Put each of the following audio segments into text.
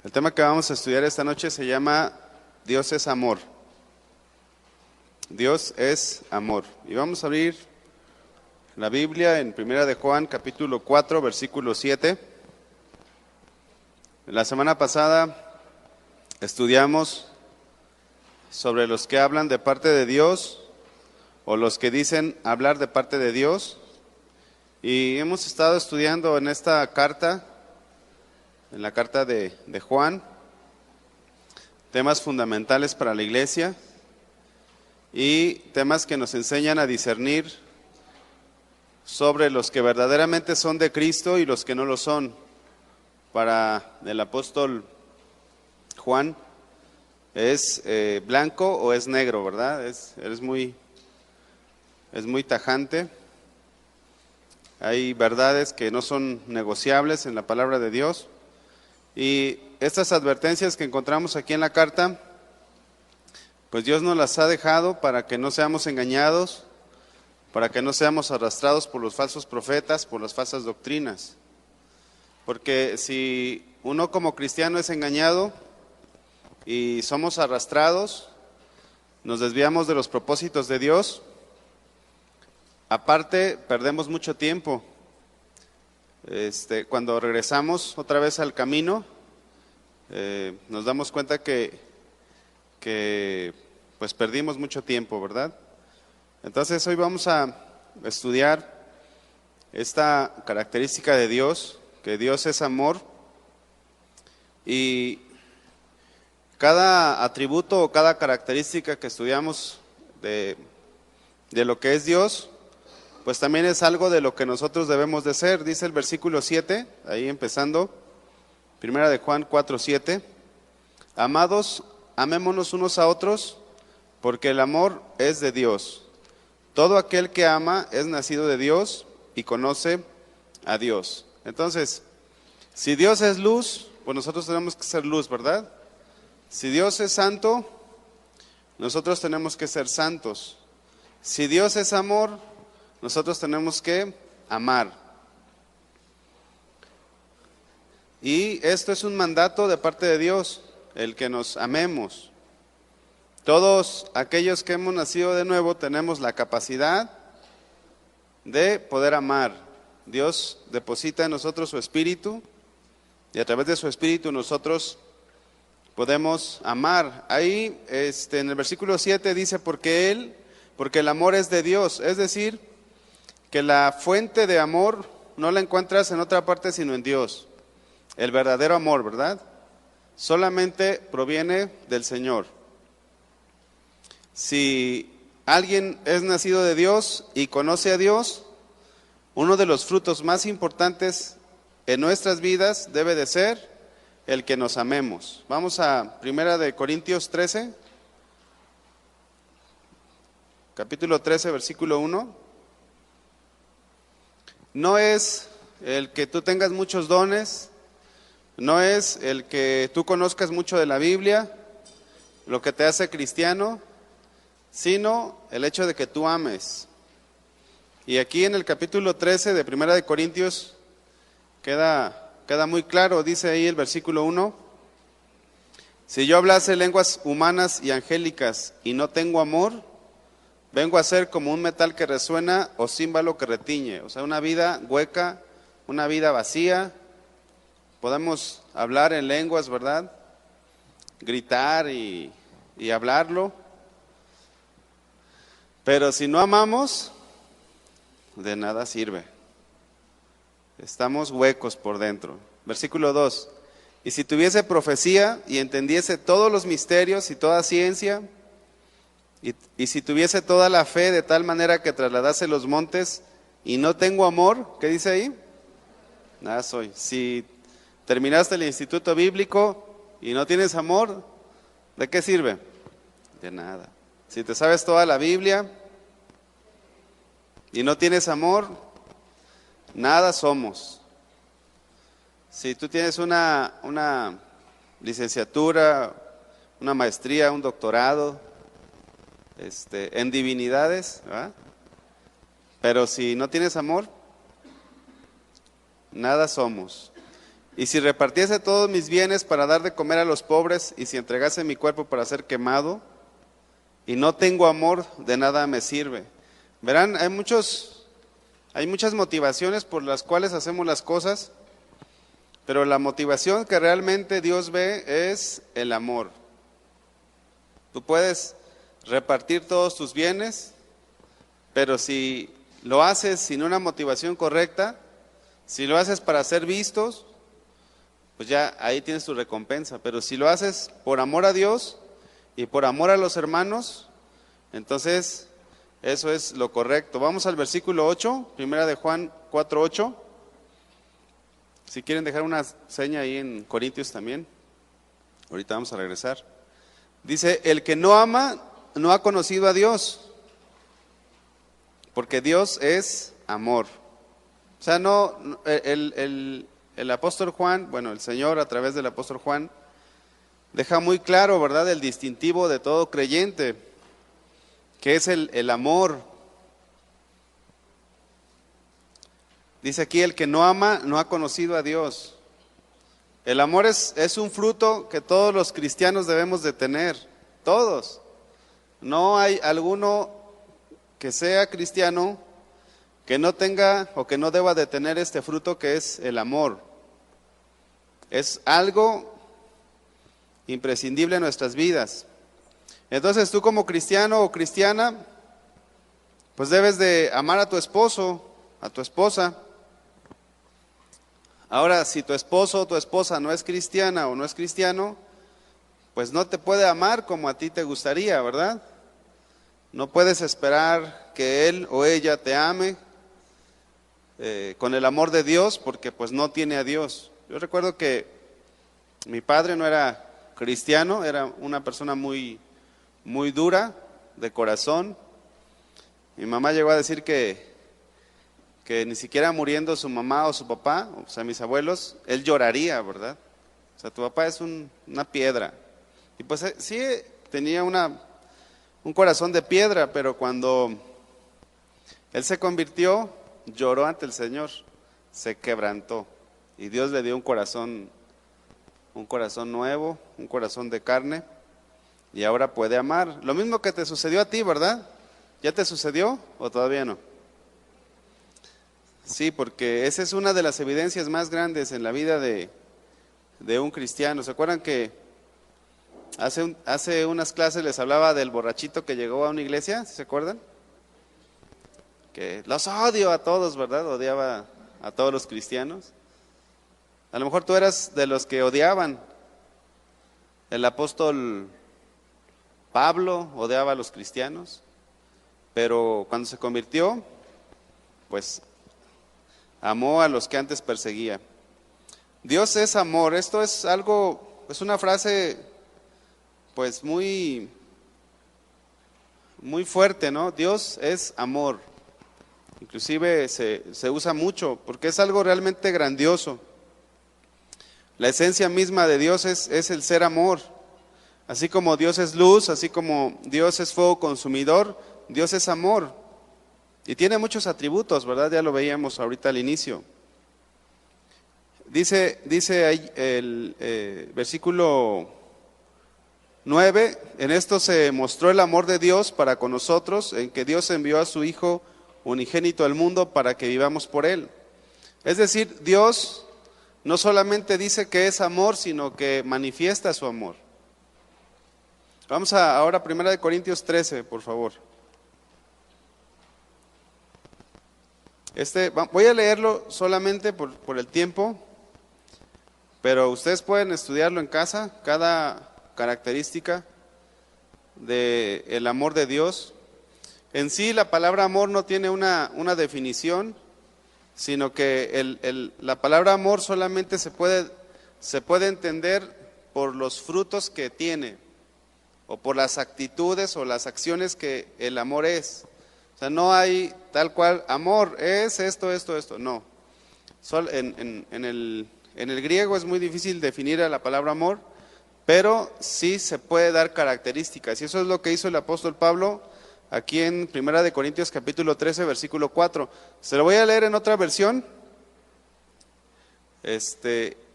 El tema que vamos a estudiar esta noche se llama Dios es amor. Dios es amor. Y vamos a abrir la Biblia en Primera de Juan, capítulo 4, versículo 7. La semana pasada estudiamos sobre los que hablan de parte de Dios o los que dicen hablar de parte de Dios. Y hemos estado estudiando en esta carta, en la carta de Juan, temas fundamentales para la iglesia y temas que nos enseñan a discernir sobre los que verdaderamente son de Cristo y los que no lo son. Para el apóstol Juan, ¿es blanco o es negro, verdad? Es muy tajante. Hay verdades que no son negociables en la palabra de Dios. Y estas advertencias que encontramos aquí en la carta, pues Dios nos las ha dejado para que no seamos engañados, para que no seamos arrastrados por los falsos profetas, por las falsas doctrinas. Porque si uno como cristiano es engañado y somos arrastrados, nos desviamos de los propósitos de Dios, aparte perdemos mucho tiempo. Cuando regresamos otra vez al camino, nos damos cuenta que pues perdimos mucho tiempo, ¿verdad? Entonces hoy vamos a estudiar esta característica de Dios, que Dios es amor, y cada atributo o cada característica que estudiamos de lo que es Dios, pues también es algo de lo que nosotros debemos de ser. Dice el versículo 7, ahí empezando, Primera de Juan 4, 7. Amados, amémonos unos a otros, porque el amor es de Dios. Todo aquel que ama es nacido de Dios y conoce a Dios. Entonces, si Dios es luz, pues nosotros tenemos que ser luz, ¿verdad? Si Dios es santo, nosotros tenemos que ser santos. Si Dios es amor, nosotros tenemos que amar. Y esto es un mandato de parte de Dios, el que nos amemos. Todos aquellos que hemos nacido de nuevo tenemos la capacidad de poder amar. Dios deposita en nosotros su espíritu y a través de su espíritu nosotros podemos amar. Ahí en el versículo 7 dice porque el amor es de Dios, es decir, que la fuente de amor no la encuentras en otra parte sino en Dios. El verdadero amor, ¿verdad? Solamente proviene del Señor. Si alguien es nacido de Dios y conoce a Dios, uno de los frutos más importantes en nuestras vidas debe de ser el que nos amemos. Vamos a Primera de Corintios 13, capítulo 13, versículo 1. No es el que tú tengas muchos dones, no es el que tú conozcas mucho de la Biblia, lo que te hace cristiano, sino el hecho de que tú ames. Y aquí en el capítulo 13 de Primera de Corintios queda muy claro, dice ahí el versículo 1, si yo hablase lenguas humanas y angélicas y no tengo amor, vengo a ser como un metal que resuena o címbalo que retiñe. O sea, una vida hueca, una vida vacía. Podemos hablar en lenguas, ¿verdad? Gritar y hablarlo. Pero si no amamos, de nada sirve. Estamos huecos por dentro. Versículo 2. Y si tuviese profecía y entendiese todos los misterios y toda ciencia, y si tuviese toda la fe de tal manera que trasladase los montes y no tengo amor, ¿qué dice ahí? Nada soy. Si terminaste el instituto bíblico y no tienes amor, ¿de qué sirve? De nada. Si te sabes toda la Biblia y no tienes amor, nada somos. Si tú tienes una licenciatura, una maestría, un doctorado, en divinidades, ¿verdad? Pero si no tienes amor, nada somos. Y si repartiese todos mis bienes para dar de comer a los pobres, y si entregase mi cuerpo para ser quemado, y no tengo amor, de nada me sirve. Verán, hay muchas motivaciones por las cuales hacemos las cosas, pero la motivación que realmente Dios ve es el amor. Tú puedes repartir todos tus bienes, pero si lo haces sin una motivación correcta, si lo haces para ser vistos, pues ya ahí tienes tu recompensa. Pero si lo haces por amor a Dios y por amor a los hermanos, entonces eso es lo correcto. Vamos al versículo 8, primera de Juan 4:8. Si quieren dejar una seña ahí en Corintios también. Ahorita vamos a regresar. Dice, el que no ama no ha conocido a Dios, porque Dios es amor. O sea, el apóstol Juan, bueno, el Señor a través del apóstol Juan, deja muy claro, ¿verdad?, el distintivo de todo creyente, que es el amor. Dice aquí, el que no ama no ha conocido a Dios. El amor es un fruto que todos los cristianos debemos de tener, todos. No hay alguno que sea cristiano que no tenga o que no deba de tener este fruto, que es el amor. Es algo imprescindible en nuestras vidas. Entonces tú como cristiano o cristiana, pues debes de amar a tu esposo, a tu esposa. Ahora, si tu esposo o tu esposa no es cristiana o no es cristiano, pues no te puede amar como a ti te gustaría, ¿verdad? No puedes esperar que él o ella te ame con el amor de Dios, porque pues no tiene a Dios. Yo recuerdo que mi padre no era cristiano, era una persona muy dura de corazón. Mi mamá llegó a decir que ni siquiera muriendo su mamá o su papá, o sea, mis abuelos, él lloraría, ¿verdad? O sea, tu papá es una piedra. Y pues sí, tenía un corazón de piedra, pero cuando él se convirtió, lloró ante el Señor, se quebrantó. Y Dios le dio un corazón nuevo, un corazón de carne, y ahora puede amar. Lo mismo que te sucedió a ti, ¿verdad? ¿Ya te sucedió o todavía no? Sí, porque esa es una de las evidencias más grandes en la vida de un cristiano. ¿Se acuerdan que hace unas clases les hablaba del borrachito que llegó a una iglesia? ¿Se acuerdan? Que los odio a todos, ¿verdad? Odiaba a todos los cristianos. A lo mejor tú eras de los que odiaban. El apóstol Pablo odiaba a los cristianos, pero cuando se convirtió, pues amó a los que antes perseguía. Dios es amor. Esto es algo, es una frase pues muy fuerte, ¿no? Dios es amor. Inclusive se usa mucho porque es algo realmente grandioso. La esencia misma de Dios es el ser amor. Así como Dios es luz, así como Dios es fuego consumidor, Dios es amor. Y tiene muchos atributos, ¿verdad? Ya lo veíamos ahorita al inicio. Dice ahí el versículo 9, en esto se mostró el amor de Dios para con nosotros, en que Dios envió a su Hijo unigénito al mundo para que vivamos por Él. Es decir, Dios no solamente dice que es amor, sino que manifiesta su amor. Vamos ahora a 1 Corintios 13, por favor. Voy a leerlo solamente por el tiempo, pero ustedes pueden estudiarlo en casa, cada característica del amor de Dios. En sí, la palabra amor no tiene una definición, sino que la palabra amor solamente se puede entender por los frutos que tiene, o por las actitudes o las acciones que el amor es. O sea, no hay tal cual amor es esto, no. En el griego es muy difícil definir a la palabra amor, pero sí se puede dar características, y eso es lo que hizo el apóstol Pablo aquí en 1 Corintios capítulo 13, versículo 4. Se lo voy a leer en otra versión.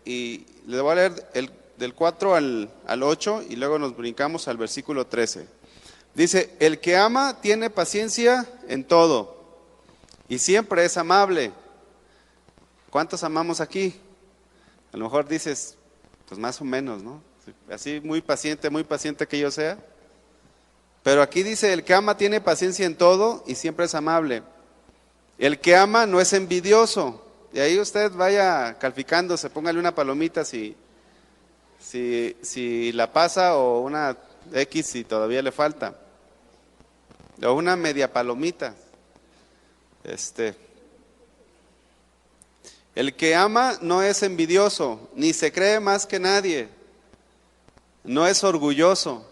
y le voy a leer del 4 al 8 y luego nos brincamos al versículo 13. Dice, el que ama tiene paciencia en todo y siempre es amable. ¿Cuántos amamos aquí? A lo mejor dices, pues más o menos, ¿no? Así muy paciente que yo sea. Pero aquí dice, el que ama tiene paciencia en todo y siempre es amable. El que ama no es envidioso. Y ahí usted vaya calificándose, póngale una palomita si la pasa o una X si todavía le falta. O una media palomita. El que ama no es envidioso, ni se cree más que nadie. No es orgulloso.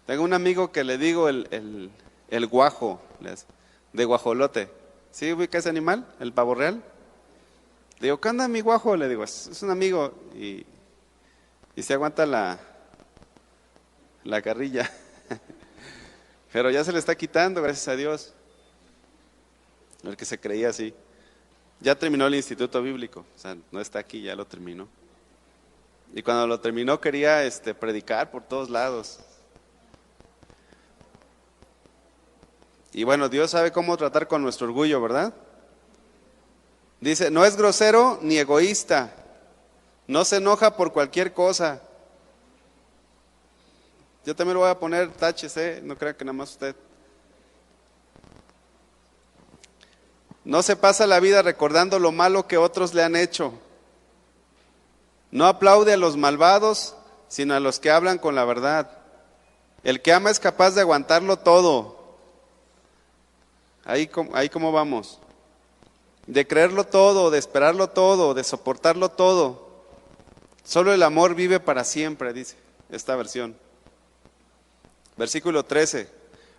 Tengo un amigo que le digo el guajo, de guajolote. ¿Sí ubica ese animal? El pavo real. Le digo, ¿qué onda mi guajo? Le digo, es un amigo y se aguanta la carrilla. Pero ya se le está quitando, gracias a Dios. El que se creía así. Ya terminó el instituto bíblico, o sea, no está aquí, ya lo terminó. Y cuando lo terminó quería predicar por todos lados. Y bueno, Dios sabe cómo tratar con nuestro orgullo, ¿verdad? Dice, no es grosero ni egoísta, no se enoja por cualquier cosa. Yo también lo voy a poner taches, no crean que nada más usted. No se pasa la vida recordando lo malo que otros le han hecho. No aplaude a los malvados, sino a los que hablan con la verdad. El que ama es capaz de aguantarlo todo. Ahí cómo vamos. De creerlo todo, de esperarlo todo, de soportarlo todo. Solo el amor vive para siempre, dice esta versión. Versículo 13.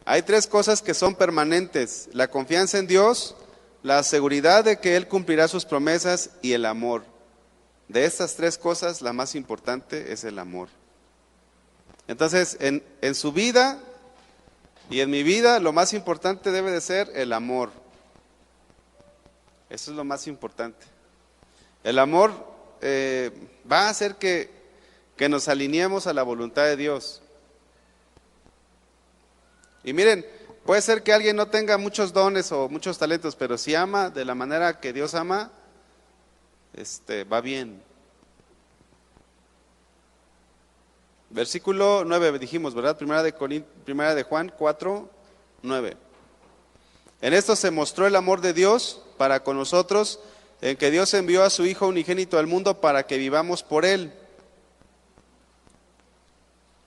Hay tres cosas que son permanentes: la confianza en Dios, la seguridad de que Él cumplirá sus promesas y el amor. De estas tres cosas, la más importante es el amor. Entonces, en su vida y en mi vida, lo más importante debe de ser el amor. Eso es lo más importante. El amor va a hacer que nos alineemos a la voluntad de Dios. Y miren, puede ser que alguien no tenga muchos dones o muchos talentos, pero si ama de la manera que Dios ama, va bien. Versículo 9 dijimos, ¿verdad? Primera de Juan 4, 9. En esto se mostró el amor de Dios para con nosotros, en que Dios envió a su Hijo unigénito al mundo para que vivamos por Él.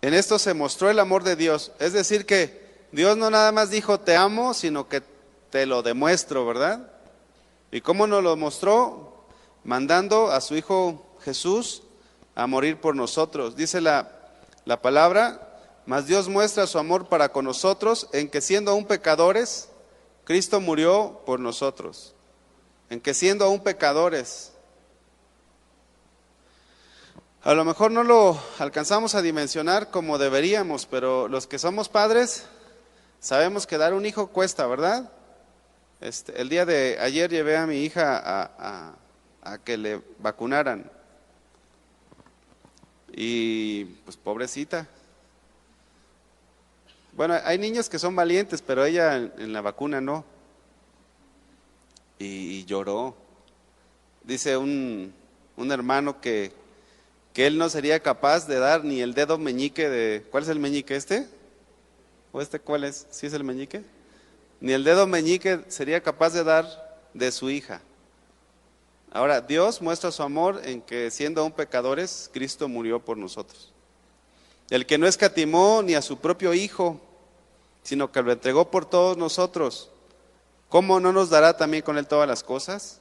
En esto se mostró el amor de Dios, es decir que Dios no nada más dijo te amo, sino que te lo demuestro, ¿verdad? ¿Y cómo nos lo mostró? Mandando a su Hijo Jesús a morir por nosotros. Dice la palabra, mas Dios muestra su amor para con nosotros en que siendo aún pecadores, Cristo murió por nosotros. En que siendo aún pecadores. A lo mejor no lo alcanzamos a dimensionar como deberíamos, pero los que somos padres sabemos que dar un hijo cuesta, ¿verdad? El día de ayer llevé a mi hija a que le vacunaran. Y pues pobrecita. Bueno, hay niños que son valientes, pero ella en la vacuna no. Y lloró. Dice un hermano que él no sería capaz de dar ni el dedo meñique de... ¿Cuál es el meñique ¿O cuál es? ¿Sí es el meñique? Ni el dedo meñique sería capaz de dar de su hija. Ahora, Dios muestra su amor en que siendo aún pecadores, Cristo murió por nosotros. El que no escatimó ni a su propio Hijo, sino que lo entregó por todos nosotros, ¿cómo no nos dará también con Él todas las cosas?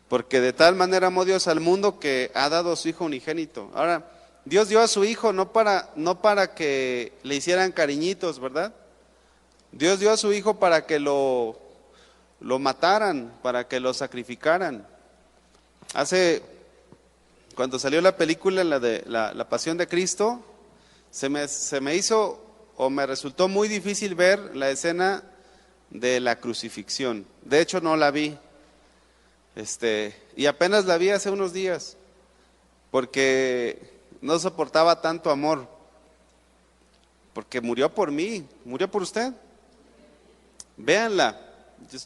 Porque de tal manera amó Dios al mundo que ha dado a su Hijo unigénito. Ahora, Dios dio a su Hijo no para que le hicieran cariñitos, ¿verdad? Dios dio a su Hijo para que lo mataran, para que lo sacrificaran. Cuando salió la película, la de la Pasión de Cristo, se me hizo o me resultó muy difícil ver la escena de la crucifixión. De hecho, no la vi. Y apenas la vi hace unos días, porque no soportaba tanto amor, porque murió por mí, murió por usted. Véanla.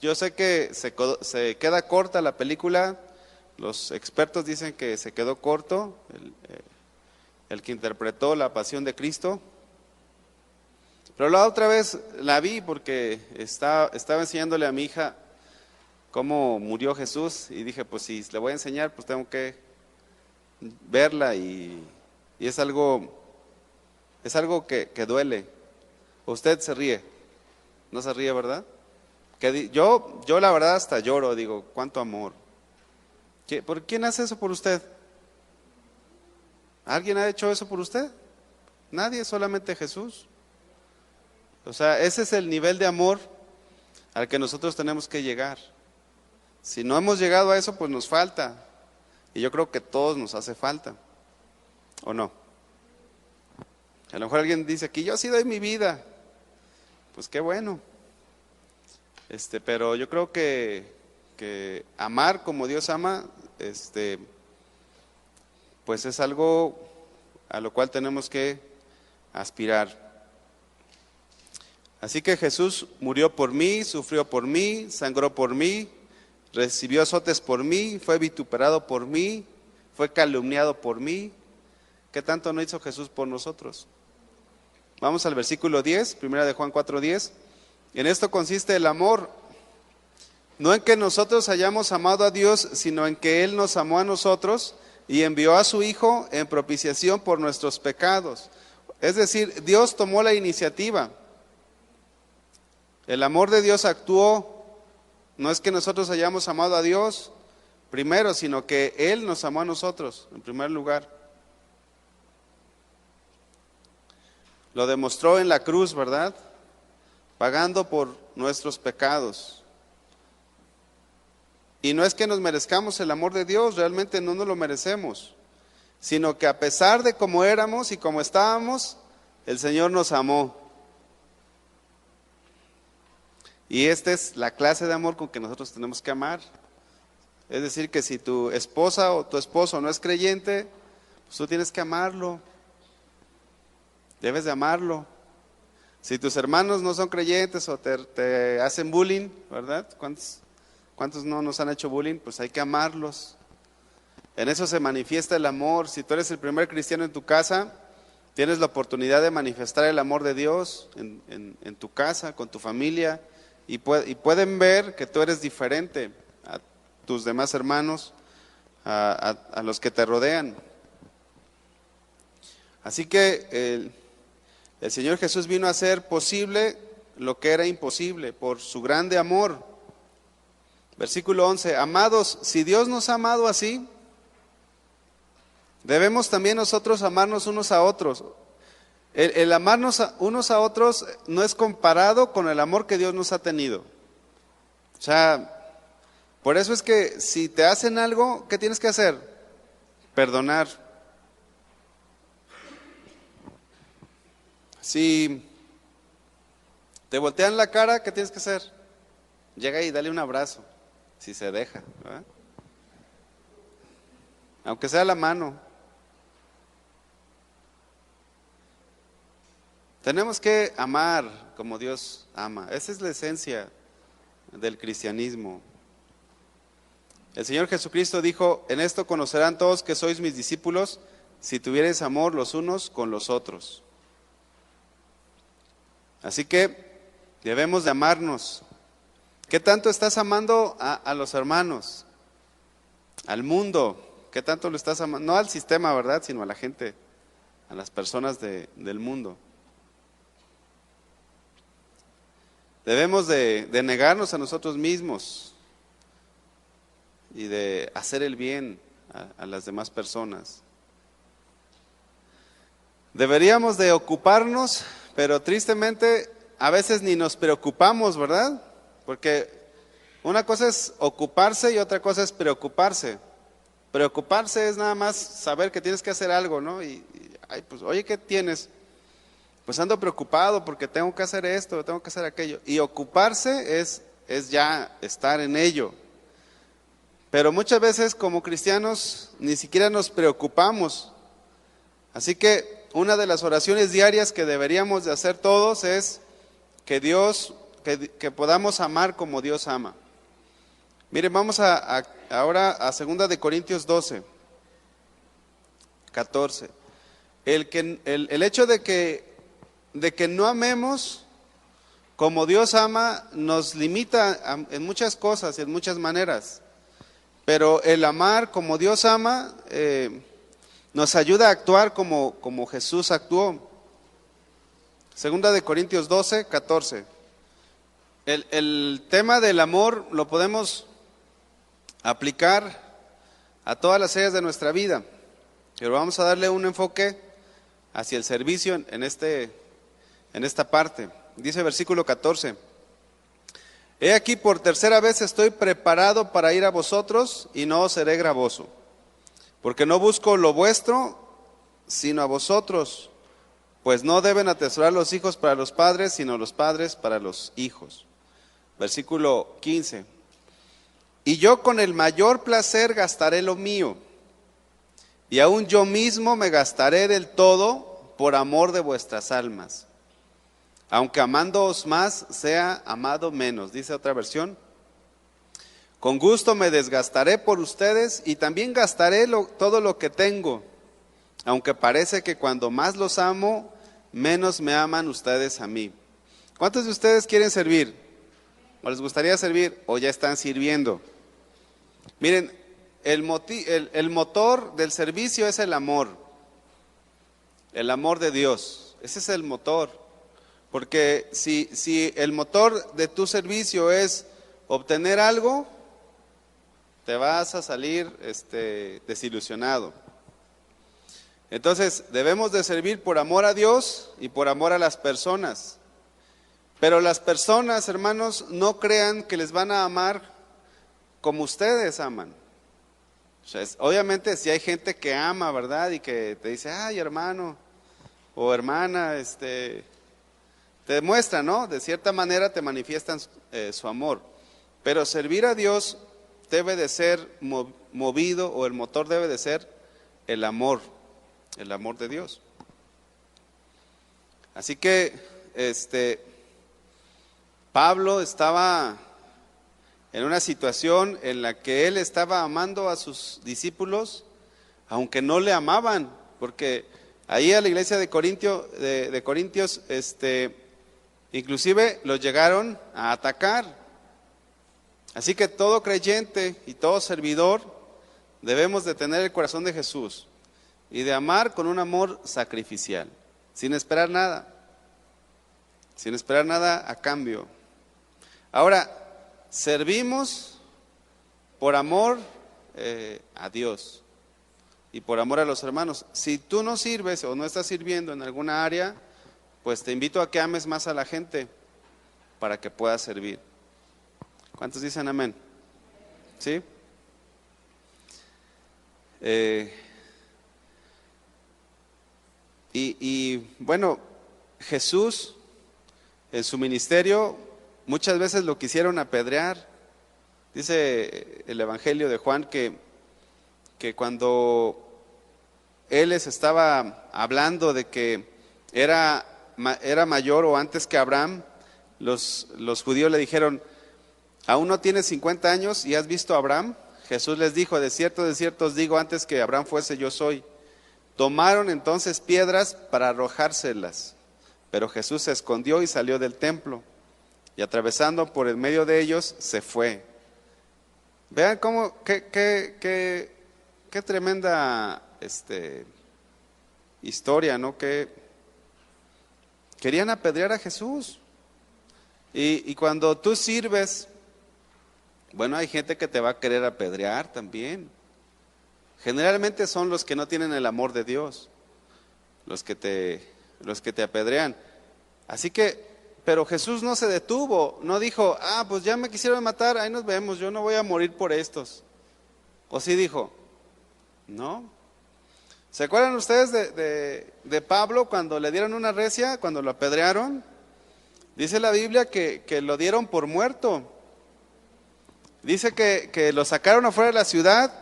Yo sé que se queda corta la película, los expertos dicen que se quedó corto el que interpretó la pasión de Cristo, pero la otra vez la vi porque estaba enseñándole a mi hija cómo murió Jesús y dije, pues si le voy a enseñar, pues tengo que verla y es algo que duele. Usted se ríe, no se ríe, ¿verdad? Yo la verdad hasta lloro, digo, cuánto amor. ¿Por quién hace eso por usted? ¿Alguien ha hecho eso por usted? Nadie, solamente Jesús. O sea, ese es el nivel de amor al que nosotros tenemos que llegar. Si no hemos llegado a eso, pues nos falta. Y yo creo que a todos nos hace falta. ¿O no? A lo mejor alguien dice aquí, yo sí doy mi vida. Pues qué bueno. Pero yo creo que amar como Dios ama, pues es algo a lo cual tenemos que aspirar. Así que Jesús murió por mí, sufrió por mí, sangró por mí, recibió azotes por mí, fue vituperado por mí, fue calumniado por mí. ¿Qué tanto no hizo Jesús por nosotros? Vamos al versículo 10, primera de Juan 4:10. En esto consiste el amor, no en que nosotros hayamos amado a Dios, sino en que Él nos amó a nosotros y envió a su Hijo en propiciación por nuestros pecados. Es decir, Dios tomó la iniciativa. El amor de Dios actuó, no es que nosotros hayamos amado a Dios primero, sino que Él nos amó a nosotros en primer lugar. Lo demostró en la cruz, ¿verdad? Pagando por nuestros pecados. Y no es que nos merezcamos el amor de Dios, realmente no nos lo merecemos, sino que a pesar de cómo éramos y cómo estábamos, el Señor nos amó. Y esta es la clase de amor con que nosotros tenemos que amar. Es decir, que si tu esposa o tu esposo no es creyente, pues tú tienes que amarlo. Debes de amarlo. Si tus hermanos no son creyentes o te hacen bullying, ¿verdad? ¿Cuántos no nos han hecho bullying? Pues hay que amarlos. En eso se manifiesta el amor. Si tú eres el primer cristiano en tu casa, tienes la oportunidad de manifestar el amor de Dios en tu casa, con tu familia. Y pueden ver que tú eres diferente a tus demás hermanos, a los que te rodean. Así que el Señor Jesús vino a hacer posible lo que era imposible por su grande amor. Versículo 11, amados, si Dios nos ha amado así, debemos también nosotros amarnos unos a otros. El amarnos unos a otros no es comparado con el amor que Dios nos ha tenido. O sea, por eso es que si te hacen algo, ¿qué tienes que hacer? Perdonar. Si te voltean la cara, ¿qué tienes que hacer? Llega y dale un abrazo, si se deja, ¿verdad? Aunque sea la mano. Tenemos que amar como Dios ama. Esa es la esencia del cristianismo. El Señor Jesucristo dijo, en esto conocerán todos que sois mis discípulos, si tuviereis amor los unos con los otros. Así que debemos de amarnos. ¿Qué tanto estás amando a los hermanos? Al mundo. ¿Qué tanto lo estás amando? No al sistema, ¿verdad? Sino a la gente, a las personas del mundo. Debemos de negarnos a nosotros mismos y de hacer el bien a las demás personas. Deberíamos de ocuparnos, pero tristemente a veces ni nos preocupamos, ¿verdad? Porque una cosa es ocuparse y otra cosa es preocuparse. Preocuparse es nada más saber que tienes que hacer algo, ¿no? Ay, pues, oye, ¿qué tienes? Pues ando preocupado porque tengo que hacer esto, tengo que hacer aquello. Y ocuparse es ya estar en ello. Pero muchas veces como cristianos ni siquiera nos preocupamos. Así que una de las oraciones diarias que deberíamos de hacer todos es que podamos amar como Dios ama. Miren, vamos ahora a 2 de Corintios 12, 14. El hecho de que no amemos como Dios ama nos limita en muchas cosas, en muchas maneras. Pero el amar como Dios ama nos ayuda a actuar como Jesús actuó. 2 de Corintios 12, 14. El tema del amor lo podemos aplicar a todas las áreas de nuestra vida, pero vamos a darle un enfoque hacia el servicio en esta parte. Dice versículo 14: He aquí por tercera vez estoy preparado para ir a vosotros y no os seré gravoso, porque no busco lo vuestro, sino a vosotros, pues no deben atesorar los hijos para los padres, sino los padres para los hijos. Versículo 15: Y yo con el mayor placer gastaré lo mío, y aún yo mismo me gastaré del todo por amor de vuestras almas. Aunque amándoos más, sea amado menos. Dice otra versión: Con gusto me desgastaré por ustedes y también gastaré todo lo que tengo, aunque parece que cuando más los amo, menos me aman ustedes a mí. ¿Cuántos de ustedes quieren servir? ¿O les gustaría servir? ¿O ya están sirviendo? Miren, el motor del servicio es el amor de Dios. Ese es el motor. Porque si el motor de tu servicio es obtener algo, te vas a salir desilusionado. Entonces, debemos de servir por amor a Dios y por amor a las personas. Pero las personas, hermanos, no crean que les van a amar como ustedes aman. O sea, obviamente si hay gente que ama, ¿verdad? Y que te dice, ay, hermano o hermana, te demuestran, ¿no? De cierta manera te manifiestan su amor. Pero servir a Dios debe de ser movido, o el motor debe de ser el amor de Dios. Así que Pablo estaba en una situación en la que él estaba amando a sus discípulos, aunque no le amaban, porque ahí a la iglesia de Corintios, inclusive los llegaron a atacar. Así que todo creyente y todo servidor debemos de tener el corazón de Jesús y de amar con un amor sacrificial, sin esperar nada a cambio. Ahora, servimos por amor a Dios y por amor a los hermanos. Si tú no sirves o no estás sirviendo en alguna área, pues te invito a que ames más a la gente para que puedas servir. ¿Cuántos dicen amén? ¿Sí? Y bueno, Jesús en su ministerio muchas veces lo quisieron apedrear. Dice el Evangelio de Juan que cuando él les estaba hablando de que era mayor o antes que Abraham, los judíos le dijeron, ¿aún no tienes 50 años y has visto a Abraham? Jesús les dijo, de cierto os digo, antes que Abraham fuese, yo soy. Tomaron entonces piedras para arrojárselas, pero Jesús se escondió y salió del templo, y atravesando por el medio de ellos, se fue. Vean qué tremenda historia, ¿no? Que querían apedrear a Jesús. Y cuando tú sirves, bueno, hay gente que te va a querer apedrear también. Generalmente son los que no tienen el amor de Dios, los que te apedrean. Así que, pero Jesús no se detuvo, no dijo, pues ya me quisieron matar, ahí nos vemos, yo no voy a morir por estos. ¿O sí dijo? No. ¿Se acuerdan ustedes de Pablo cuando le dieron una recia, cuando lo apedrearon? Dice la Biblia que lo dieron por muerto. Dice que lo sacaron afuera de la ciudad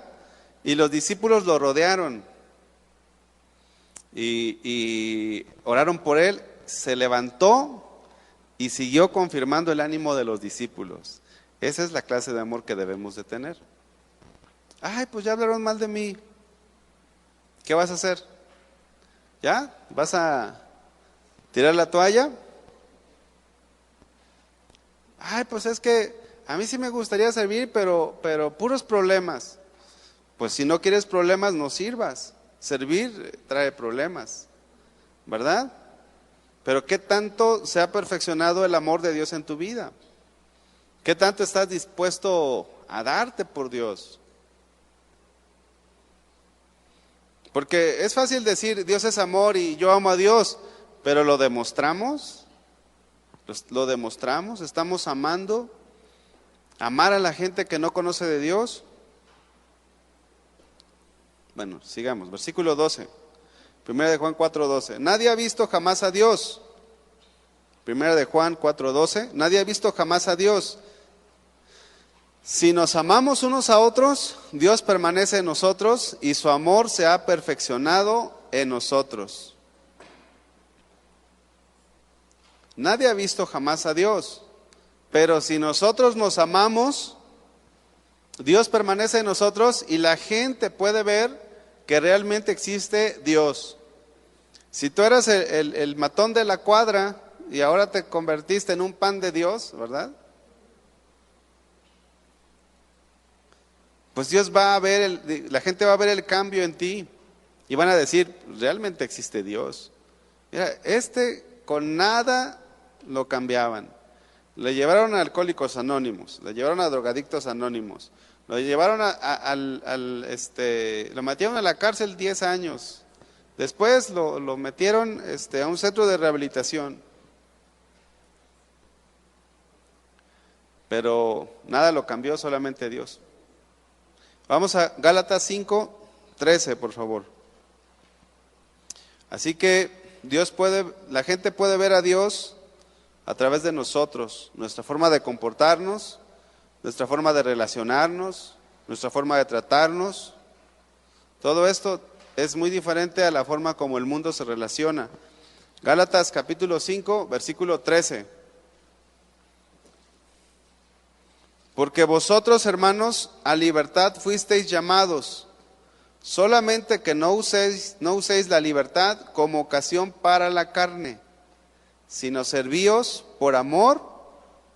y los discípulos lo rodearon y oraron por él. Se levantó y siguió confirmando el ánimo de los discípulos. Esa es la clase de amor que debemos de tener. Ay, pues ya hablaron mal de mí. ¿Qué vas a hacer? ¿Ya? ¿Vas a tirar la toalla? Ay, pues es que a mí sí me gustaría servir, pero puros problemas. Pues si no quieres problemas, no sirvas. Servir trae problemas, ¿verdad? Pero ¿qué tanto se ha perfeccionado el amor de Dios en tu vida? ¿Qué tanto estás dispuesto a darte por Dios? Porque es fácil decir, Dios es amor y yo amo a Dios, pero ¿lo demostramos? ¿Lo demostramos? ¿Estamos amando? ¿Amar a la gente que no conoce de Dios? Bueno, sigamos, versículo 12. Primera de Juan 4:12. Nadie ha visto jamás a Dios. Primera de Juan 4:12. Nadie ha visto jamás a Dios. Si nos amamos unos a otros, Dios permanece en nosotros y su amor se ha perfeccionado en nosotros. Nadie ha visto jamás a Dios, pero si nosotros nos amamos, Dios permanece en nosotros y la gente puede ver que realmente existe Dios. Si tú eras el matón de la cuadra y ahora te convertiste en un pan de Dios, ¿verdad? Pues Dios va a ver, la gente va a ver el cambio en ti y van a decir, realmente existe Dios. Mira, con nada lo cambiaban. Le llevaron a Alcohólicos Anónimos, le llevaron a Drogadictos Anónimos, lo llevaron lo metieron a la cárcel 10 años. Después lo metieron a un centro de rehabilitación. Pero nada lo cambió, solamente Dios. Vamos a Gálatas 5:13, por favor. Así que la gente puede ver a Dios a través de nosotros, nuestra forma de comportarnos, nuestra forma de relacionarnos, nuestra forma de tratarnos. Todo esto es muy diferente a la forma como el mundo se relaciona. Gálatas capítulo 5, versículo 13. Porque vosotros, hermanos, a libertad fuisteis llamados, solamente que no uséis la libertad como ocasión para la carne, sino servíos por amor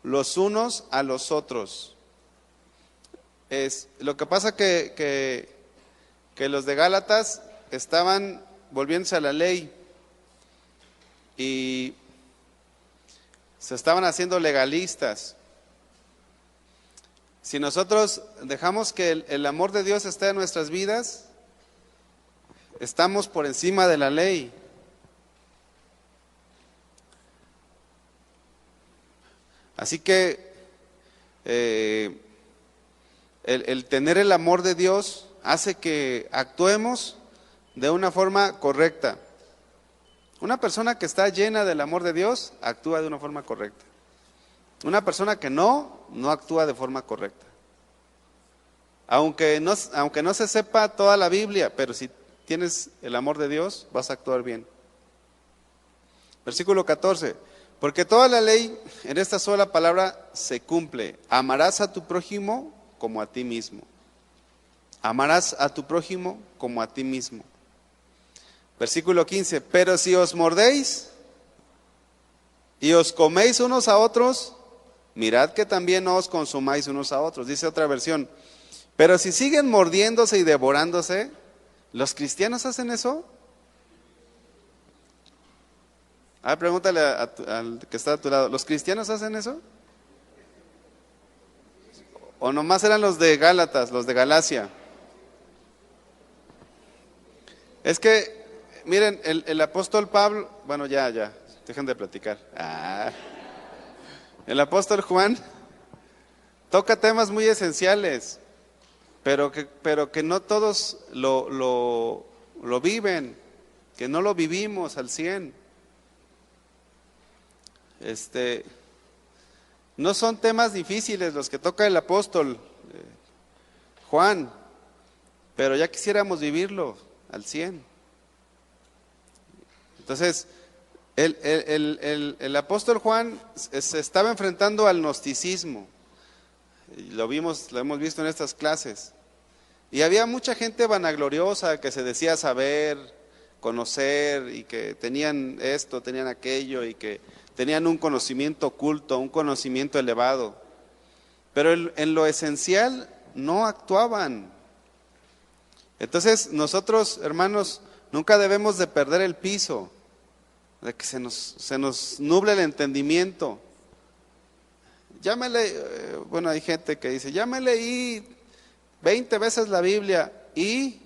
los unos a los otros. Lo que pasa que los de Gálatas estaban volviéndose a la ley y se estaban haciendo legalistas. Si nosotros dejamos que el amor de Dios esté en nuestras vidas, estamos por encima de la ley. Así que el tener el amor de Dios hace que actuemos de una forma correcta. Una persona que está llena del amor de Dios actúa de una forma correcta. Una persona que no actúa de forma correcta. Aunque no se sepa toda la Biblia, pero si tienes el amor de Dios, vas a actuar bien. Versículo 14. Porque toda la ley en esta sola palabra se cumple. Amarás a tu prójimo como a ti mismo. Amarás a tu prójimo como a ti mismo. Versículo 15. Pero si os mordéis y os coméis unos a otros, mirad que también no os consumáis unos a otros. Dice otra versión. Pero si siguen mordiéndose y devorándose, ¿los cristianos hacen eso? Pregúntale al que está a tu lado, ¿los cristianos hacen eso? ¿O nomás eran los de Gálatas, los de Galacia? Es que, miren, el apóstol Pablo, bueno, ya, dejen de platicar. El apóstol Juan toca temas muy esenciales, pero que no todos lo viven, que no lo vivimos al 100. No son temas difíciles los que toca el apóstol, Juan, pero ya quisiéramos vivirlo al 100. Entonces, el apóstol Juan se estaba enfrentando al gnosticismo. Lo hemos visto en estas clases. Y había mucha gente vanagloriosa que se decía saber, conocer, y que tenían esto, tenían aquello, y que tenían un conocimiento oculto, un conocimiento elevado. Pero en lo esencial no actuaban. Entonces nosotros, hermanos, nunca debemos de perder el piso, de que se nos nuble el entendimiento. Ya me leí, bueno, hay gente que dice, ya me leí 20 veces la Biblia, ¿y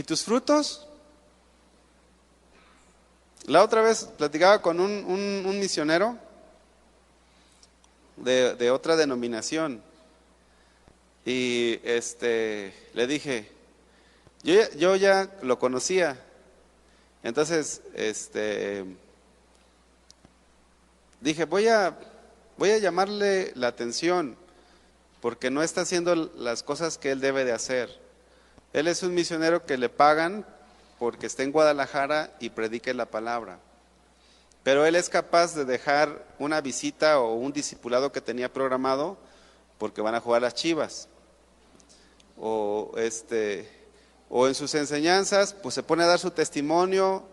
tus frutos? La otra vez platicaba con un misionero de otra denominación, y le dije, yo ya lo conocía, entonces dije, voy a llamarle la atención, porque no está haciendo las cosas que él debe de hacer. Él es un misionero que le pagan porque está en Guadalajara y predique la palabra, pero él es capaz de dejar una visita o un discipulado que tenía programado porque van a jugar las Chivas, o en sus enseñanzas pues se pone a dar su testimonio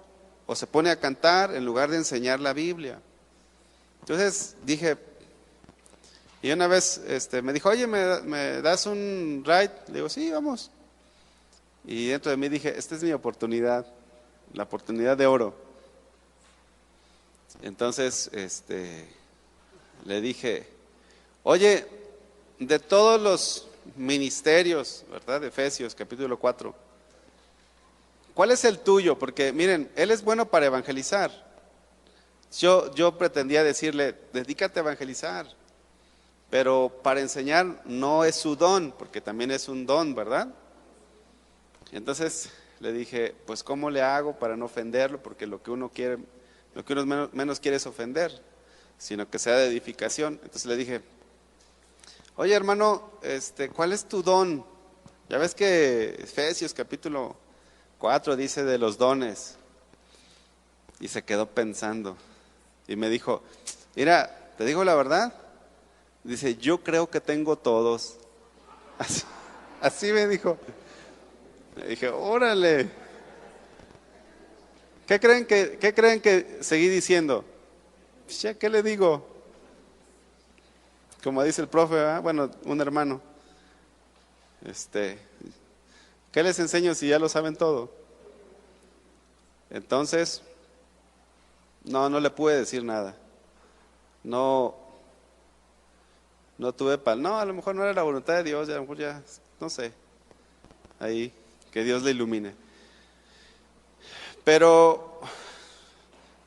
o se pone a cantar en lugar de enseñar la Biblia. Entonces dije, y una vez me dijo, oye, ¿me das un ride? Le digo, sí, vamos. Y dentro de mí dije, esta es mi oportunidad, la oportunidad de oro. Entonces le dije, oye, de todos los ministerios, ¿verdad? De Efesios capítulo 4, ¿cuál es el tuyo? Porque miren, él es bueno para evangelizar. Yo pretendía decirle, dedícate a evangelizar, pero para enseñar no es su don, porque también es un don, ¿verdad? Entonces le dije, pues ¿cómo le hago para no ofenderlo? Porque lo que uno menos quiere es ofender, sino que sea de edificación. Entonces le dije, oye hermano, ¿cuál es tu don? Ya ves que Efesios capítulo 4 dice de los dones. Y se quedó pensando y me dijo, mira, te digo la verdad. Dice, yo creo que tengo todos. Así me dijo. Le dije, órale. ¿Qué creen que seguí diciendo? Ya, ¿qué le digo? Como dice el profe, ¿verdad? Bueno, un hermano. ¿Qué les enseño si ya lo saben todo? Entonces, no le pude decir nada. No tuve no, a lo mejor no era la voluntad de Dios, a lo mejor ya, no sé. Ahí, que Dios le ilumine. Pero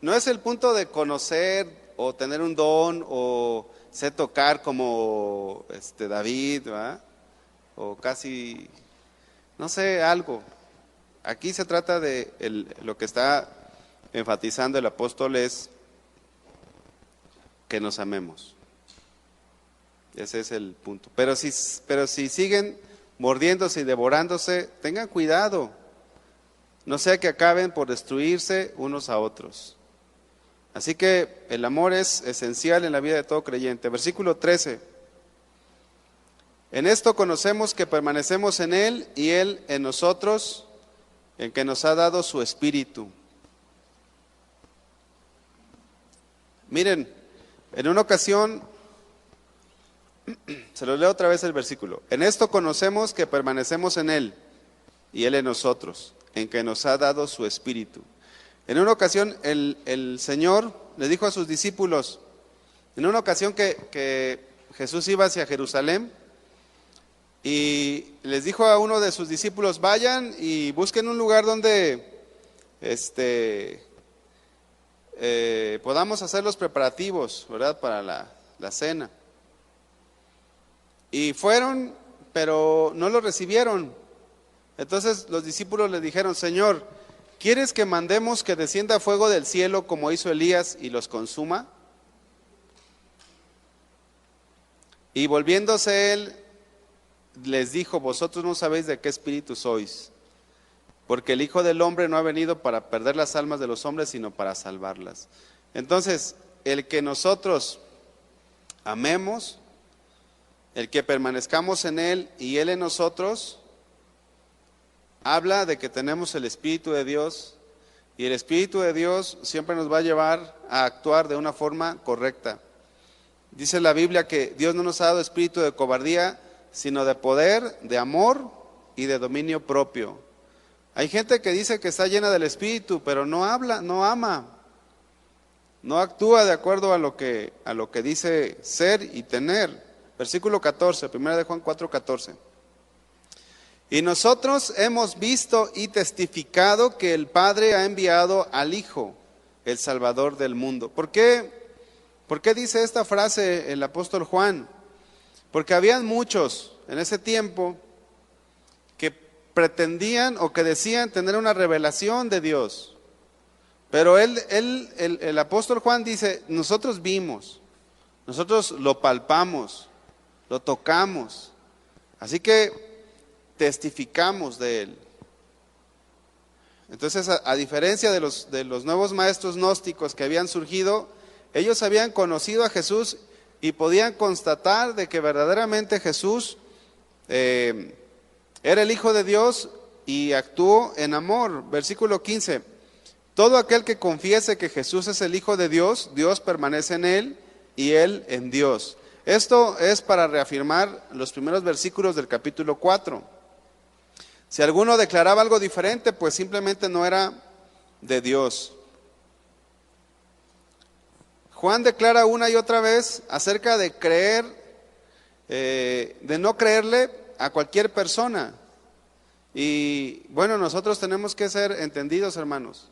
no es el punto de conocer o tener un don o sé tocar como David, ¿verdad? O casi, no sé, algo. Aquí se trata de lo que está enfatizando el apóstol es que nos amemos. Ese es el punto. Pero si siguen mordiéndose y devorándose, tengan cuidado. No sea que acaben por destruirse unos a otros. Así que el amor es esencial en la vida de todo creyente. Versículo 13. En esto conocemos que permanecemos en Él y Él en nosotros, en que nos ha dado su Espíritu. Miren, en una ocasión, se lo leo otra vez el versículo. En esto conocemos que permanecemos en Él y Él en nosotros, en que nos ha dado su Espíritu. En una ocasión el Señor le dijo a sus discípulos, en una ocasión que Jesús iba hacia Jerusalén, y les dijo a uno de sus discípulos, vayan y busquen un lugar donde podamos hacer los preparativos, ¿verdad? Para la cena. Y fueron, pero no lo recibieron. Entonces los discípulos le dijeron, Señor, ¿quieres que mandemos que descienda fuego del cielo como hizo Elías y los consuma? Y volviéndose él, les dijo: vosotros no sabéis de qué espíritu sois, porque el Hijo del Hombre no ha venido para perder las almas de los hombres, sino para salvarlas. Entonces, el que nosotros amemos, el que permanezcamos en Él y Él en nosotros, habla de que tenemos el Espíritu de Dios, y el Espíritu de Dios siempre nos va a llevar a actuar de una forma correcta. Dice la Biblia que Dios no nos ha dado espíritu de cobardía, sino de poder, de amor y de dominio propio. Hay gente que dice que está llena del Espíritu, pero no habla, no ama, no actúa de acuerdo a lo que dice ser y tener. Versículo 14, 1 de Juan 4:14. Y nosotros hemos visto y testificado que el Padre ha enviado al Hijo, el Salvador del mundo. ¿Por qué dice esta frase el apóstol Juan? Porque habían muchos en ese tiempo que pretendían o que decían tener una revelación de Dios. Pero el apóstol Juan dice: nosotros vimos, nosotros lo palpamos, lo tocamos, así que testificamos de él. Entonces, a diferencia de los nuevos maestros gnósticos que habían surgido, ellos habían conocido a Jesús y podían constatar de que verdaderamente Jesús era el Hijo de Dios y actuó en amor. Versículo 15: todo aquel que confiese que Jesús es el Hijo de Dios, Dios permanece en él y él en Dios. Esto es para reafirmar los primeros versículos del capítulo 4. Si alguno declaraba algo diferente, pues simplemente no era de Dios. Juan declara una y otra vez acerca de creer, de no creerle a cualquier persona. Y bueno, nosotros tenemos que ser entendidos, hermanos,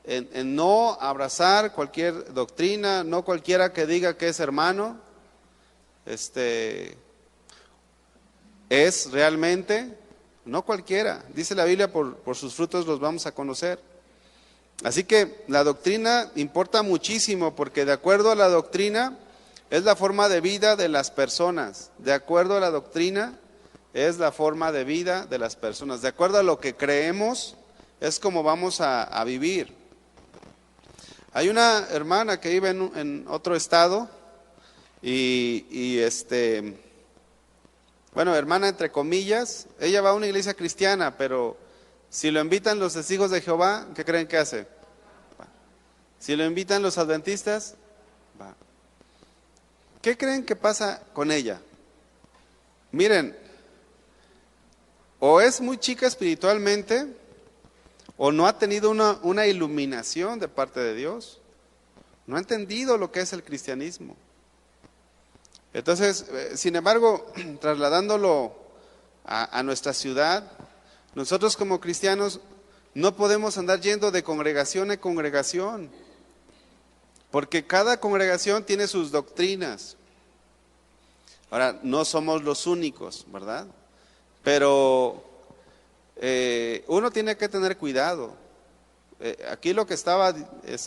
en no abrazar cualquier doctrina, no cualquiera que diga que es hermano, es realmente, no cualquiera. Dice la Biblia, por sus frutos los vamos a conocer. Así que la doctrina importa muchísimo, porque de acuerdo a la doctrina es la forma de vida de las personas. De acuerdo a la doctrina es la forma de vida de las personas. De acuerdo a lo que creemos es como vamos a vivir. Hay una hermana que vive en otro estado bueno, hermana entre comillas, ella va a una iglesia cristiana, pero si lo invitan los testigos de Jehová, ¿qué creen que hace? Va. Si lo invitan los adventistas, va. ¿Qué creen que pasa con ella? Miren, o es muy chica espiritualmente, o no ha tenido una iluminación de parte de Dios, no ha entendido lo que es el cristianismo. Entonces, sin embargo, trasladándolo a nuestra ciudad, nosotros como cristianos no podemos andar yendo de congregación en congregación, porque cada congregación tiene sus doctrinas. Ahora, no somos los únicos, ¿verdad? Pero uno tiene que tener cuidado. Aquí lo que estaba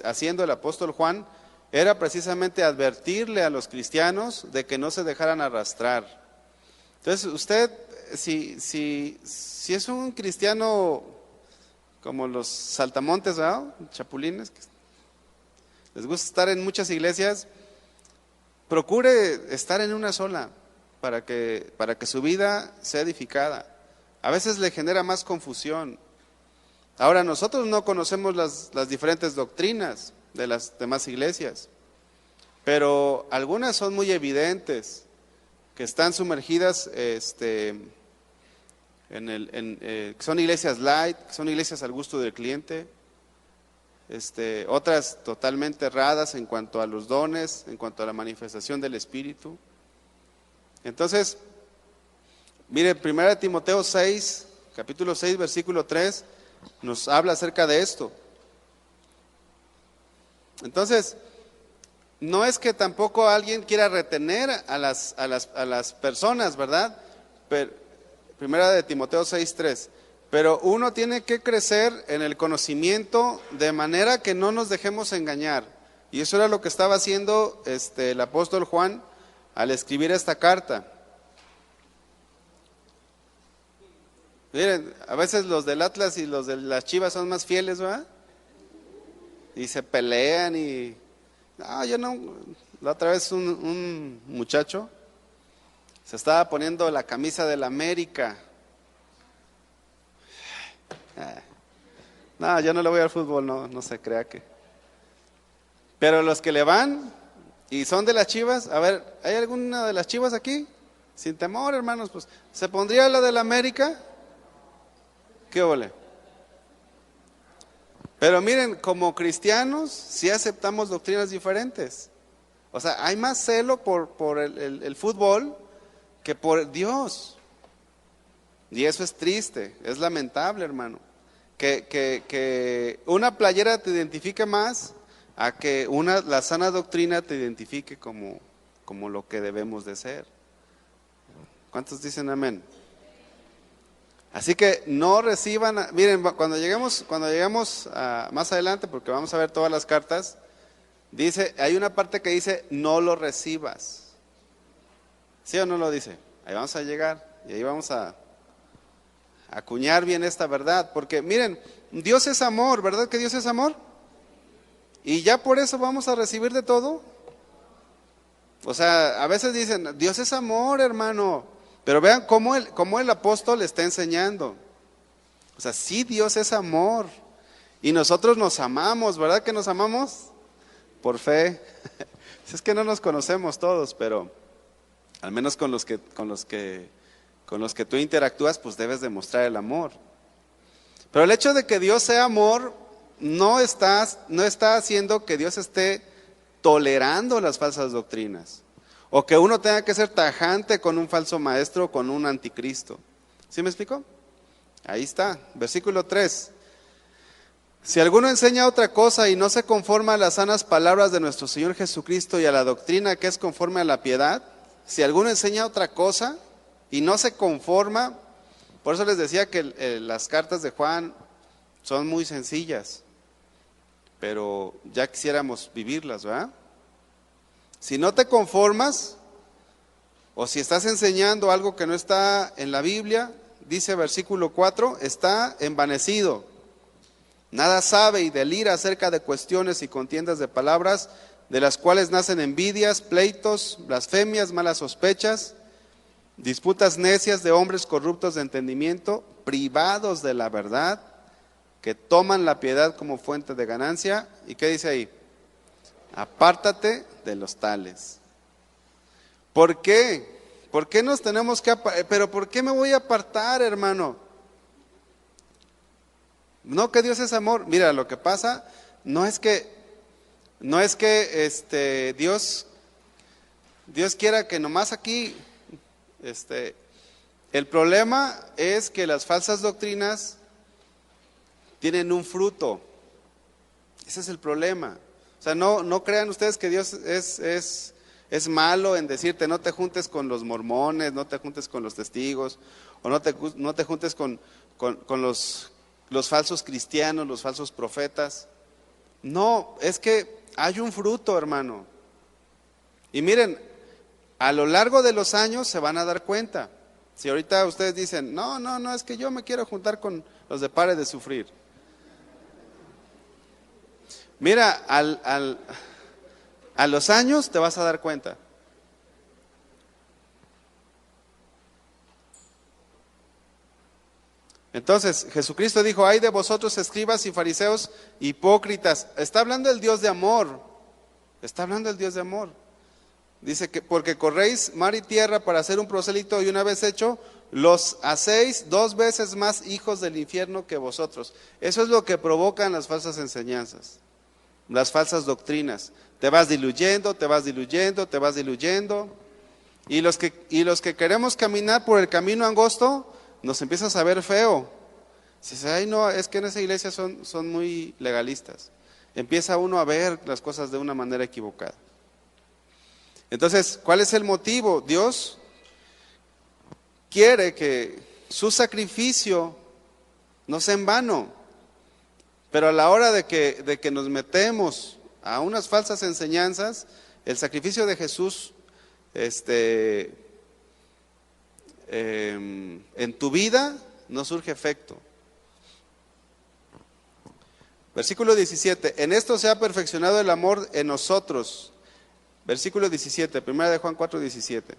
haciendo el apóstol Juan era precisamente advertirle a los cristianos de que no se dejaran arrastrar. Entonces, usted, si es un cristiano como los saltamontes, ¿verdad? Chapulines, que les gusta estar en muchas iglesias, procure estar en una sola para que su vida sea edificada. A veces le genera más confusión. Ahora, nosotros no conocemos las diferentes doctrinas de las demás iglesias, pero algunas son muy evidentes, que están sumergidas son iglesias light, son iglesias al gusto del cliente, otras totalmente erradas en cuanto a los dones, en cuanto a la manifestación del Espíritu. Entonces, mire, 1 Timoteo 6, capítulo 6, versículo 3, nos habla acerca de esto. Entonces, no es que tampoco alguien quiera retener a las personas, ¿verdad? Pero, 1 Timoteo 6:3, pero uno tiene que crecer en el conocimiento de manera que no nos dejemos engañar. Y eso era lo que estaba haciendo el apóstol Juan al escribir esta carta. Miren, a veces los del Atlas y los de las Chivas son más fieles, ¿verdad? Y se pelean y... No, yo no... La otra vez un muchacho se estaba poniendo la camisa del América. No, yo no le voy al fútbol, no se crea que... Pero los que le van y son de las Chivas, a ver, ¿hay alguna de las Chivas aquí? Sin temor, hermanos, pues, ¿se pondría la del América? ¿Qué ole? Pero miren, como cristianos, sí aceptamos doctrinas diferentes. O sea, hay más celo por el fútbol que por Dios. Y eso es triste, es lamentable, hermano. Que una playera te identifique más a que la sana doctrina te identifique como lo que debemos de ser. ¿Cuántos dicen amén? Así que no reciban, miren, cuando lleguemos más adelante, porque vamos a ver todas las cartas, dice, hay una parte que dice, no lo recibas. ¿Sí o no lo dice? Ahí vamos a llegar y ahí vamos a acuñar bien esta verdad, porque miren, Dios es amor, ¿verdad que Dios es amor? Y ya por eso vamos a recibir de todo. O sea, a veces dicen, Dios es amor, hermano, pero vean cómo el apóstol está enseñando. O sea, sí, Dios es amor y nosotros nos amamos, ¿verdad que nos amamos? Por fe. Es que no nos conocemos todos, pero al menos con los que tú interactúas, pues debes demostrar el amor. Pero el hecho de que Dios sea amor no está haciendo que Dios esté tolerando las falsas doctrinas, o que uno tenga que ser tajante con un falso maestro o con un anticristo. ¿Sí me explico? Ahí está, versículo 3. Si alguno enseña otra cosa y no se conforma a las sanas palabras de nuestro Señor Jesucristo y a la doctrina que es conforme a la piedad, si alguno enseña otra cosa y no se conforma, por eso les decía que las cartas de Juan son muy sencillas, pero ya quisiéramos vivirlas, ¿verdad? Si no te conformas, o si estás enseñando algo que no está en la Biblia, dice versículo 4, está envanecido. Nada sabe y delira acerca de cuestiones y contiendas de palabras, de las cuales nacen envidias, pleitos, blasfemias, malas sospechas, disputas necias de hombres corruptos de entendimiento, privados de la verdad, que toman la piedad como fuente de ganancia. ¿Y qué dice ahí? Apártate de los tales. ¿Por qué? ¿Por qué nos tenemos que apartar? Pero ¿por qué me voy a apartar, hermano? No, que Dios es amor. Mira, lo que pasa no es que Dios quiera que nomás aquí, el problema es que las falsas doctrinas tienen un fruto. Ese es el problema. O sea, no crean ustedes que Dios es malo en decirte no te juntes con los mormones, no te juntes con los testigos, o no te juntes con los falsos cristianos, los falsos profetas. No, es que hay un fruto, hermano. Y miren, a lo largo de los años se van a dar cuenta. Si ahorita ustedes dicen, no, es que yo me quiero juntar con los de Pare de Sufrir. Mira, a los años te vas a dar cuenta. Entonces, Jesucristo dijo, ay de vosotros escribas y fariseos hipócritas. Está hablando el Dios de amor. Está hablando el Dios de amor. Dice que porque corréis mar y tierra para hacer un prosélito y una vez hecho, los hacéis 2 veces más hijos del infierno que vosotros. Eso es lo que provocan las falsas enseñanzas, las falsas doctrinas. Te vas diluyendo, te vas diluyendo, te vas diluyendo. Y los que queremos caminar por el camino angosto, nos empieza a saber feo. Dices, ay no, es que en esa iglesia son muy legalistas. Empieza uno a ver las cosas de una manera equivocada. Entonces, ¿cuál es el motivo? Dios quiere que su sacrificio no sea en vano, pero a la hora de que nos metemos a unas falsas enseñanzas, el sacrificio de Jesús en tu vida no surge efecto. Versículo 17, en esto se ha perfeccionado el amor en nosotros. Versículo 17, 1 de Juan 4, 17.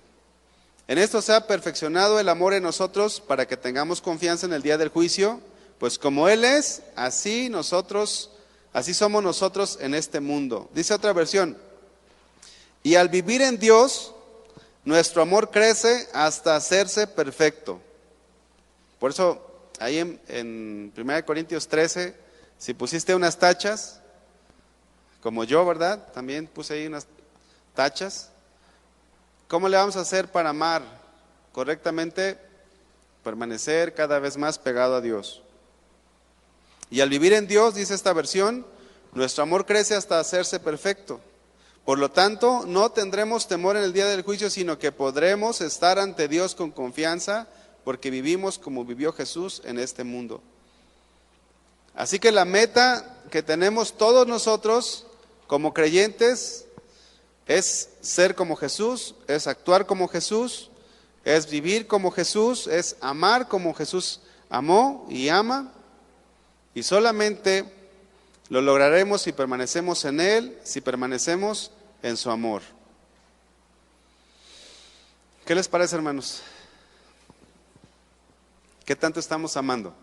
En esto se ha perfeccionado el amor en nosotros para que tengamos confianza en el día del juicio, pues como Él es, así somos nosotros en este mundo. Dice otra versión, y al vivir en Dios, nuestro amor crece hasta hacerse perfecto. Por eso, ahí en 1 Corintios 13, si pusiste unas tachas, como yo, ¿verdad? También puse ahí unas tachas. ¿Cómo le vamos a hacer para amar correctamente? Permanecer cada vez más pegado a Dios. Y al vivir en Dios, dice esta versión, nuestro amor crece hasta hacerse perfecto. Por lo tanto, no tendremos temor en el día del juicio, sino que podremos estar ante Dios con confianza, porque vivimos como vivió Jesús en este mundo. Así que la meta que tenemos todos nosotros como creyentes es ser como Jesús, es actuar como Jesús, es vivir como Jesús, es amar como Jesús amó y ama, y solamente lo lograremos si permanecemos en Él, si permanecemos en su amor. ¿Qué les parece, hermanos? ¿Qué tanto estamos amando?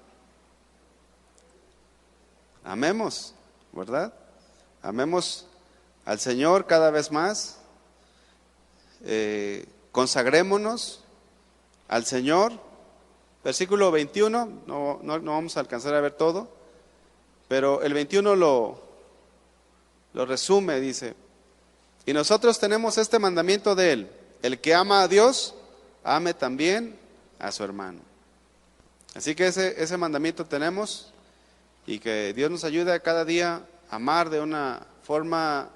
Amemos, ¿verdad? Amemos al Señor cada vez más, consagrémonos al Señor. Versículo 21, no vamos a alcanzar a ver todo, pero el 21 lo resume, dice, y nosotros tenemos este mandamiento de Él, el que ama a Dios, ame también a su hermano. Así que ese mandamiento tenemos, y que Dios nos ayude a cada día a amar de una forma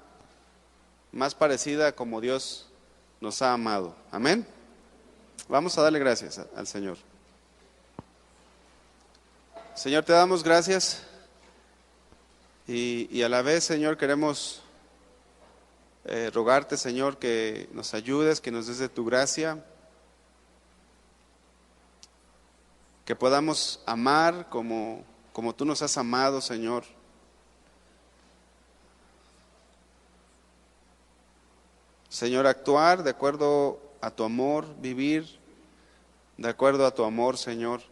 más parecida a como Dios nos ha amado. Amén. Vamos a darle gracias al Señor. Señor, te damos gracias y a la vez, Señor, queremos rogarte, Señor, que nos ayudes, que nos des de tu gracia, que podamos amar como tú nos has amado, Señor. Señor, actuar de acuerdo a tu amor, vivir de acuerdo a tu amor, Señor.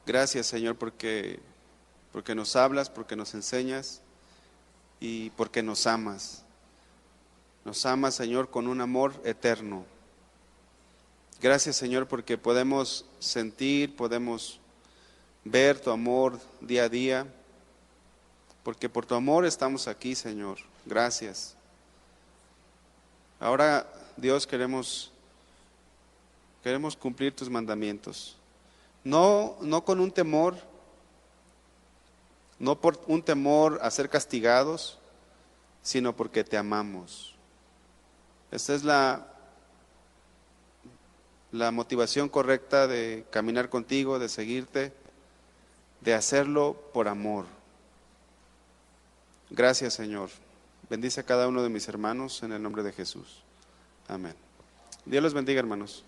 Gracias, Señor, porque nos hablas, porque nos enseñas y porque nos amas. Nos amas, Señor, con un amor eterno. Gracias, Señor, porque podemos sentir, podemos ver tu amor día a día, porque por tu amor estamos aquí, Señor. Gracias. Ahora, Dios, queremos cumplir tus mandamientos. No con un temor, no por un temor a ser castigados, sino porque te amamos. Esta es la motivación correcta de caminar contigo, de seguirte, de hacerlo por amor. Gracias, Señor. Bendice a cada uno de mis hermanos en el nombre de Jesús. Amén. Dios los bendiga, hermanos.